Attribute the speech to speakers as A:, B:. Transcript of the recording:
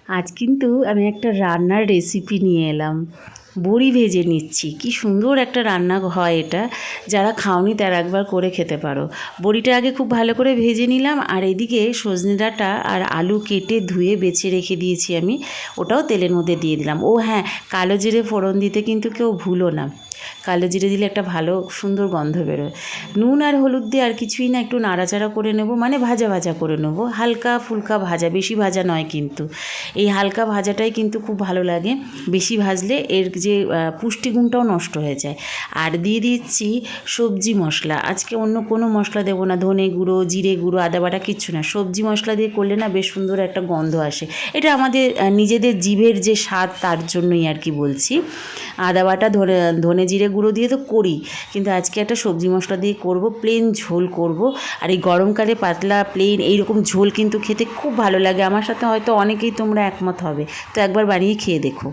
A: আজ কিন্তু আমি একটা রান্নার রেসিপি নিয়ে এলাম। বড়ি ভেজে নিচ্ছি। কি সুন্দর একটা রান্না হয় এটা। যারা খাওনি তারা একবার করে খেতে পারো। বড়িটা আগে খুব ভালো করে ভেজে নিলাম, আর এদিকে সজনে ডাঁটা আর আলু কেটে ধুয়ে বেছে রেখে দিয়েছি আমি। ওটাও তেলের মধ্যে দিয়ে দিলাম। ও হ্যাঁ, কালো জিরে ফোড়ন দিতে কিন্তু কেউ ভুলো না। কালো জিরে দিলে একটা ভালো সুন্দর গন্ধ বেরোয়। নুন আর হলুদ দিয়ে আর কিছুই না, একটু নাড়াচাড়া করে নেব, মানে ভাজা ভাজা করে নেব, হালকা ফুলকা ভাজা, বেশি ভাজা নয় কিন্তু। এই হালকা ভাজাটাই কিন্তু খুব ভালো লাগে। বেশি ভাজলে এর যে পুষ্টিগুণটাও নষ্ট হয়ে যায়। আর দিয়ে দিচ্ছি সবজি মশলা। আজকে অন্য কোনো মশলা দেবো না, ধনে গুঁড়ো, জিরে গুঁড়ো, আদা বাটা কিচ্ছু না। সবজি মশলা দিয়ে করলে না বেশ সুন্দর একটা গন্ধ আসে। এটা আমাদের নিজেদের জিভের যে স্বাদ তার জন্যই আর কি বলছি। আদা বাটা, ধনে জিরে গুঁড়ো দিয়ে তো করি, কিন্তু আজকে একটা সবজি মশলা দিয়ে করব, প্লেন ঝোল করব। আর এই গরমকালে পাতলা প্লেন এইরকম ঝোল কিন্তু খেতে খুব ভালো লাগে। আমার সাথে হয়তো অনেকেই তোমরা একমত হবে। তো একবার বানিয়ে খেয়ে দেখো।